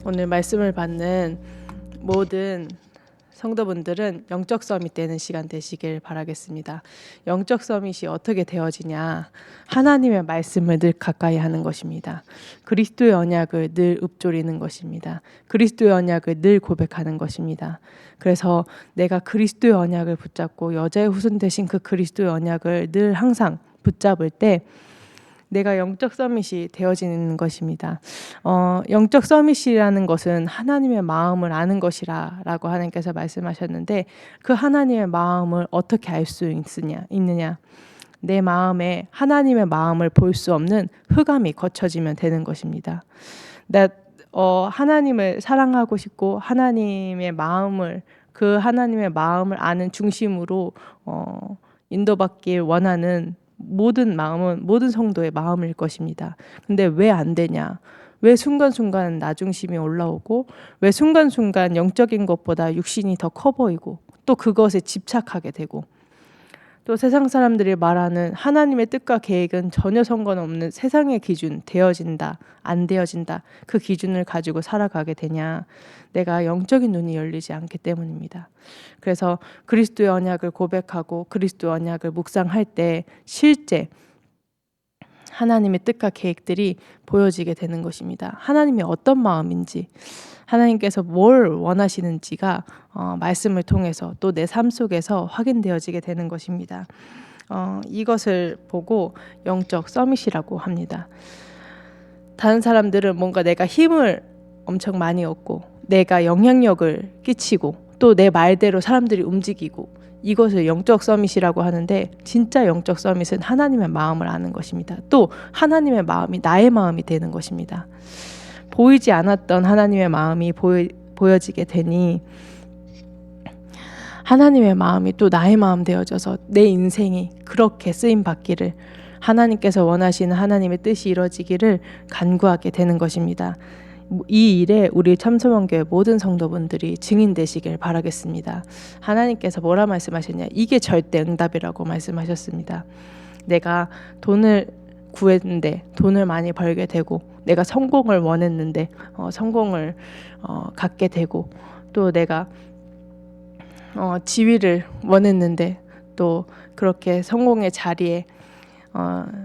오늘 말씀을 받는 모든 성도분들은 영적 서밋 되는 시간 되시길 바라겠습니다. 영적 서밋이 어떻게 되어지냐? 하나님의 말씀을 늘 가까이 하는 것입니다. 그리스도의 언약을 늘 읊조리는 것입니다. 그리스도의 언약을 늘 고백하는 것입니다. 그래서 내가 그리스도의 언약을 붙잡고 여자의 후손 되신 그 그리스도의 언약을 늘 항상 붙잡을 때 내가 영적 서밋이 되어지는 것입니다. 영적 서밋이라는 것은 하나님의 마음을 아는 것이라고 하나님께서 말씀하셨는데 그 하나님의 마음을 어떻게 알 수 있느냐? 내 마음에 하나님의 마음을 볼 수 없는 흑암이 거쳐지면 되는 것입니다. 하나님을 사랑하고 싶고 하나님의 마음을 그 하나님의 마음을 아는 중심으로 인도받길 원하는 모든 마음은 모든 성도의 마음일 것입니다. 근데 왜 안 되냐? 왜 순간순간 나중심이 올라오고 왜 순간순간 영적인 것보다 육신이 더 커 보이고 또 그것에 집착하게 되고 또 세상 사람들이 말하는 하나님의 뜻과 계획은 전혀 상관없는 세상의 기준 되어진다, 안 되어진다 그 기준을 가지고 살아가게 되냐? 내가 영적인 눈이 열리지 않기 때문입니다. 그래서 그리스도의 언약을 고백하고 그리스도의 언약을 묵상할 때 실제 하나님의 뜻과 계획들이 보여지게 되는 것입니다. 하나님이 어떤 마음인지 하나님께서 뭘 원하시는지가 말씀을 통해서 또 내 삶 속에서 확인되어지게 되는 것입니다. 이것을 보고 영적 서밋이라고 합니다. 다른 사람들은 뭔가 내가 힘을 엄청 많이 얻고 내가 영향력을 끼치고 또 내 말대로 사람들이 움직이고 이것을 영적 서밋이라고 하는데 진짜 영적 서밋은 하나님의 마음을 아는 것입니다. 또 하나님의 마음이 나의 마음이 되는 것입니다. 보이지 않았던 하나님의 마음이 보여지게 되니 하나님의 마음이 또 나의 마음 되어져서 내 인생이 그렇게 쓰임 받기를 하나님께서 원하시는 하나님의 뜻이 이루어지기를 간구하게 되는 것입니다. 이 일에 우리 참소망교회 모든 성도분들이 증인되시길 바라겠습니다. 하나님께서 뭐라 말씀하셨냐? 이게 절대 응답이라고 말씀하셨습니다. 내가 돈을 구했는데 돈을 많이 벌게 되고 내가 성공을 원했는데 성공을 갖게 되고 또 내가 지위를 원했는데 또 그렇게 성공의 자리에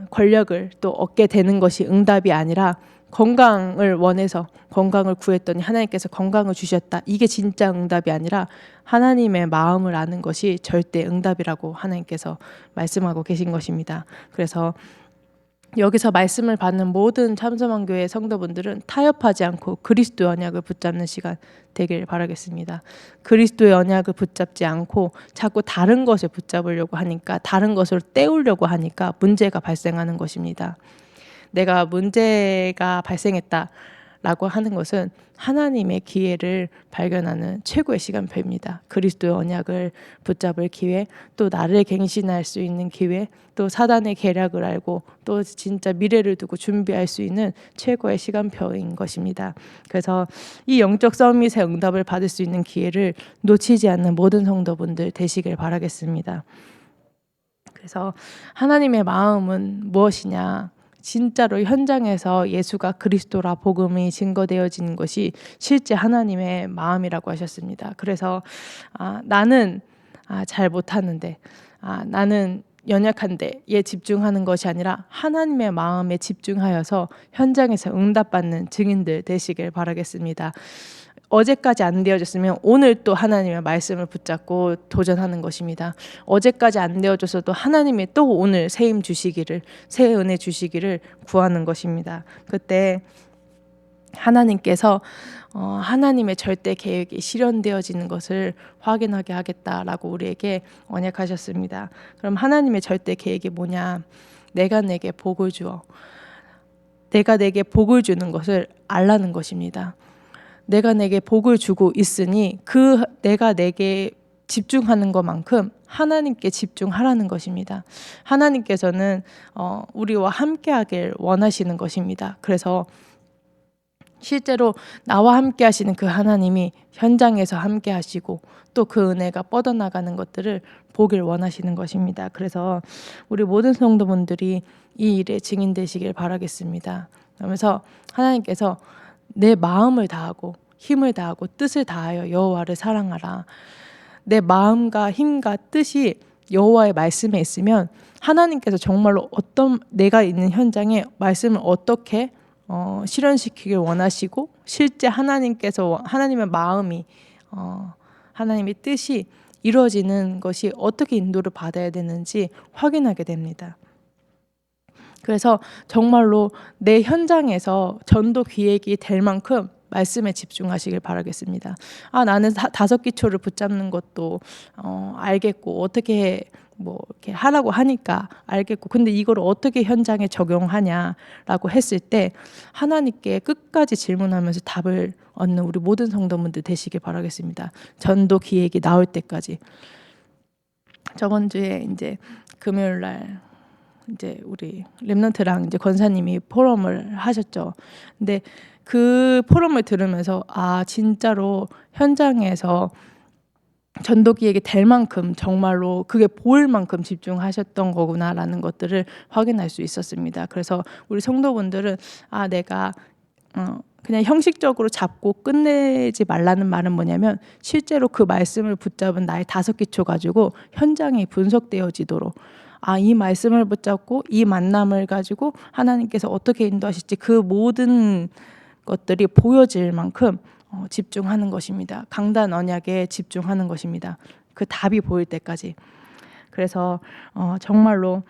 권력을 또 얻게 되는 것이 응답이 아니라 건강을 원해서 건강을 구했더니 하나님께서 건강을 주셨다. 이게 진짜 응답이 아니라 하나님의 마음을 아는 것이 절대 응답이라고 하나님께서 말씀하고 계신 것입니다. 그래서 여기서 말씀을 받는 모든 참소망교회 성도분들은 타협하지 않고 그리스도의 언약을 붙잡는 시간 되길 바라겠습니다. 그리스도의 언약을 붙잡지 않고 자꾸 다른 것을 붙잡으려고 하니까 다른 것을 때우려고 하니까 문제가 발생하는 것입니다. 내가 문제가 발생했다라고 하는 것은 하나님의 기회를 발견하는 최고의 시간표입니다. 그리스도의 언약을 붙잡을 기회, 또 나를 갱신할 수 있는 기회, 또 사단의 계략을 알고 또 진짜 미래를 두고 준비할 수 있는 최고의 시간표인 것입니다. 그래서 이 영적 서밋의 응답을 받을 수 있는 기회를 놓치지 않는 모든 성도분들 되시길 바라겠습니다. 그래서 하나님의 마음은 무엇이냐? 진짜로 현장에서 예수가 그리스도라 복음이 증거되어진 것이 실제 하나님의 마음이라고 하셨습니다. 그래서 나는 잘 못하는데 나는 연약한데 에 집중하는 것이 아니라 하나님의 마음에 집중하여서 현장에서 응답받는 증인들 되시길 바라겠습니다. 어제까지 안 되어졌으면 오늘 또 하나님의 말씀을 붙잡고 도전하는 것입니다. 어제까지 안 되어져서도 하나님이 또 오늘 새 힘 주시기를, 새 은혜 주시기를 구하는 것입니다. 그때 하나님께서 하나님의 절대 계획이 실현되어지는 것을 확인하게 하겠다라고 우리에게 언약하셨습니다. 그럼 하나님의 절대 계획이 뭐냐? 내가 내게 복을 주어 내가 내게 복을 주는 것을 알라는 것입니다. 내가 내게 복을 주고 있으니 그 내가 내게 집중하는 것만큼 하나님께 집중하라는 것입니다. 하나님께서는 우리와 함께하길 원하시는 것입니다. 그래서 실제로 나와 함께 하시는 그 하나님이 현장에서 함께 하시고 또 그 은혜가 뻗어나가는 것들을 보길 원하시는 것입니다. 그래서 우리 모든 성도분들이 이 일에 증인 되시길 바라겠습니다. 그러면서 하나님께서 내 마음을 다하고 힘을 다하고 뜻을 다하여 여호와를 사랑하라. 내 마음과 힘과 뜻이 여호와의 말씀에 있으면 하나님께서 정말로 어떤 내가 있는 현장에 말씀을 어떻게 실현시키길 원하시고 실제 하나님께서 하나님의 마음이 하나님의 뜻이 이루어지는 것이 어떻게 인도를 받아야 되는지 확인하게 됩니다. 그래서 정말로 내 현장에서 전도 기획이 될 만큼 말씀에 집중하시길 바라겠습니다. 나는 5기초를 붙잡는 것도 알겠고 어떻게 뭐 이렇게 하라고 하니까 알겠고 근데 이걸 어떻게 현장에 적용하냐라고 했을 때 하나님께 끝까지 질문하면서 답을 얻는 우리 모든 성도분들 되시길 바라겠습니다. 전도 기획이 나올 때까지. 저번 주에 이제 금요일 날 이제 우리 렘넌트랑 이제 권사님이 포럼을 하셨죠. 근데 그 포럼을 들으면서 진짜로 현장에서 전도 기획이 될 만큼 정말로 그게 보일 만큼 집중하셨던 거구나라는 것들을 확인할 수 있었습니다. 그래서 우리 성도분들은 내가 그냥 형식적으로 잡고 끝내지 말라는 말은 뭐냐면 실제로 그 말씀을 붙잡은 나의 5기초 가지고 현장에 분석되어지도록 이 말씀을 붙잡고 이 만남을 가지고 하나님께서 어떻게 인도하실지 그 모든 것들이 보여질 만큼 집중하는 것입니다. 강단 언약에 집중하는 것입니다. 그 답이 보일 때까지. 그래서 정말로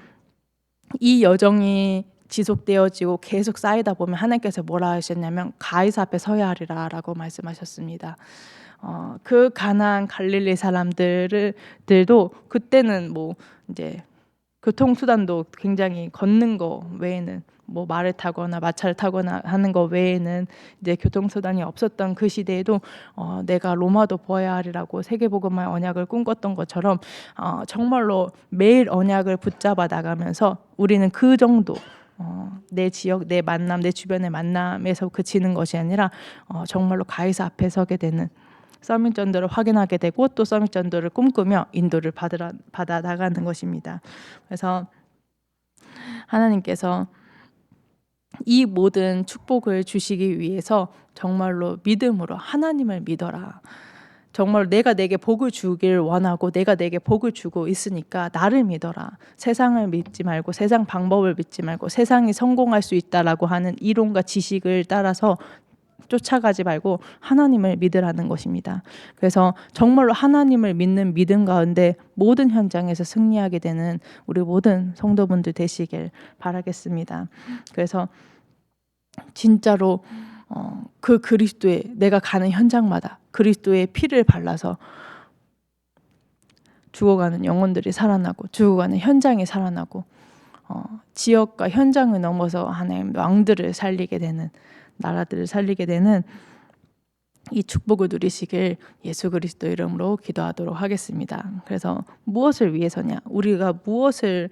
이 여정이 지속되어지고 계속 쌓이다 보면 하나님께서 뭐라 하셨냐면 가이사 앞에 서야 하리라라고 말씀하셨습니다. 그 가나안 갈릴리 사람들도 그때는 뭐 이제 교통수단도 굉장히 걷는 거 외에는 뭐 말을 타거나 마차를 타거나 하는 거 외에는 이제 교통수단이 없었던 그 시대에도 내가 로마도 보아야 하리라고 세계복음화의 언약을 꿈꿨던 것처럼 정말로 매일 언약을 붙잡아 나가면서 우리는 그 정도 내 지역, 내 만남, 내 주변의 만남에서 그치는 것이 아니라 정말로 가이사 앞에 서게 되는 서밋 전도를 확인하게 되고 또 서밋 전도를 꿈꾸며 인도를 받아 나가는 것입니다. 그래서 하나님께서 이 모든 축복을 주시기 위해서 정말로 믿음으로 하나님을 믿어라. 정말 내가 내게 복을 주길 원하고 내가 내게 복을 주고 있으니까 나를 믿어라. 세상을 믿지 말고 세상 방법을 믿지 말고 세상이 성공할 수 있다라고 하는 이론과 지식을 따라서 쫓아가지 말고 하나님을 믿으라는 것입니다. 그래서 정말로 하나님을 믿는 믿음 가운데 모든 현장에서 승리하게 되는 우리 모든 성도분들 되시길 바라겠습니다. 그래서 진짜로 그 그리스도의 내가 가는 현장마다 그리스도의 피를 발라서 죽어가는 영혼들이 살아나고 죽어가는 현장이 살아나고 지역과 현장을 넘어서 하나님 왕들을 살리게 되는 나라들을 살리게 되는 이 축복을 누리시길 예수 그리스도 이름으로 기도하도록 하겠습니다. 그래서 무엇을 위해서냐? 우리가 무엇을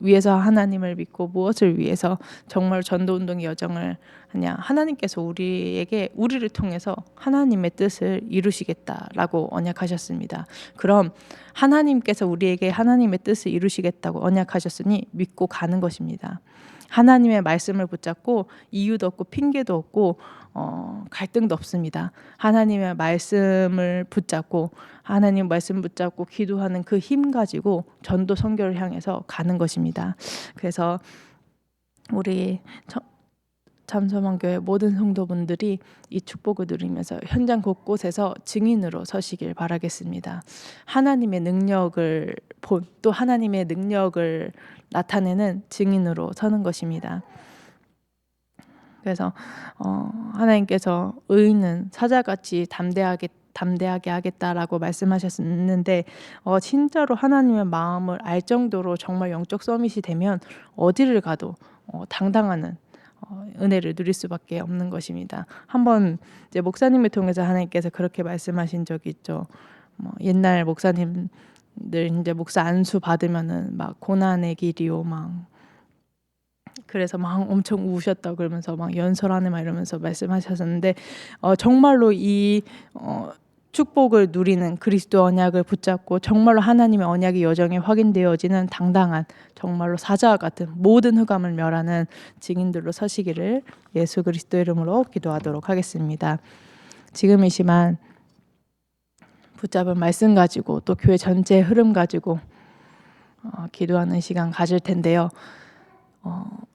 위해서 하나님을 믿고 무엇을 위해서 정말 전도운동의 여정을 하냐? 하나님께서 우리를 통해서 하나님의 뜻을 이루시겠다라고 언약하셨습니다. 그럼 하나님께서 우리에게 하나님의 뜻을 이루시겠다고 언약하셨으니 믿고 가는 것입니다. 하나님의 말씀을 붙잡고 이유도 없고 핑계도 없고 갈등도 없습니다. 하나님의 말씀을 붙잡고 하나님 말씀 붙잡고 기도하는 그 힘 가지고 전도 선교를 향해서 가는 것입니다. 그래서 우리 참소망교회 모든 성도분들이 이 축복을 누리면서 현장 곳곳에서 증인으로 서시길 바라겠습니다. 하나님의 능력을 또 하나님의 능력을 나타내는 증인으로 서는 것입니다. 그래서 하나님께서 의인은 사자같이 담대하게 하겠다라고 말씀하셨는데 진짜로 하나님의 마음을 알 정도로 정말 영적 서밋이 되면 어디를 가도 당당하는 은혜를 누릴 수밖에 없는 것입니다. 한번 이제 목사님을 통해서 하나님께서 그렇게 말씀하신 적이 있죠. 옛날 목사님들 이제 목사 안수 받으면은 막 고난의 길이요 막 그래서 막 엄청 우셨다 그러면서 막 연설하네 막 이러면서 말씀하셨는데 정말로 이 축복을 누리는 그리스도 언약을 붙잡고 정말로 하나님의 언약의 여정에 확인되어지는 당당한 정말로 사자와 같은 모든 흑암을 멸하는 증인들로 서시기를 예수 그리스도 이름으로 기도하도록 하겠습니다. 지금 이 시간 붙잡은 말씀 가지고 또 교회 전체의 흐름 가지고 기도하는 시간 가질 텐데요.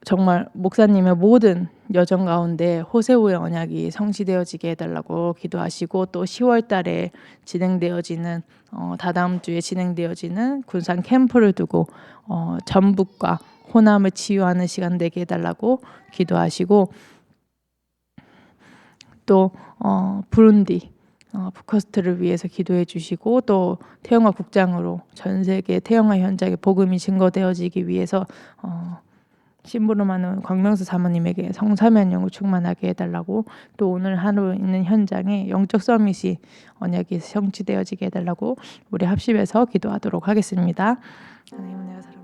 정말 목사님의 모든 여정 가운데 호세오의 언약이 성취되어지게 해달라고 기도하시고 또 10월 달에 진행되어지는 다다음 주에 진행되어지는 군산 캠프를 두고 전북과 호남을 치유하는 시간 되게 해달라고 기도하시고 또 부룬디 푸커스트를 위해서 기도해 주시고 또 태영아 국장으로 전 세계 태영아 현장에 복음이 증거되어지기 위해서 심부름하는 광명수 사모님에게 성사면용을 충만하게 해달라고 또 오늘 하루 있는 현장에 영적 서밋이 언약이 성취되어지게 해달라고 우리 합심해서 기도하도록 하겠습니다. 하나님 은혜가 사랑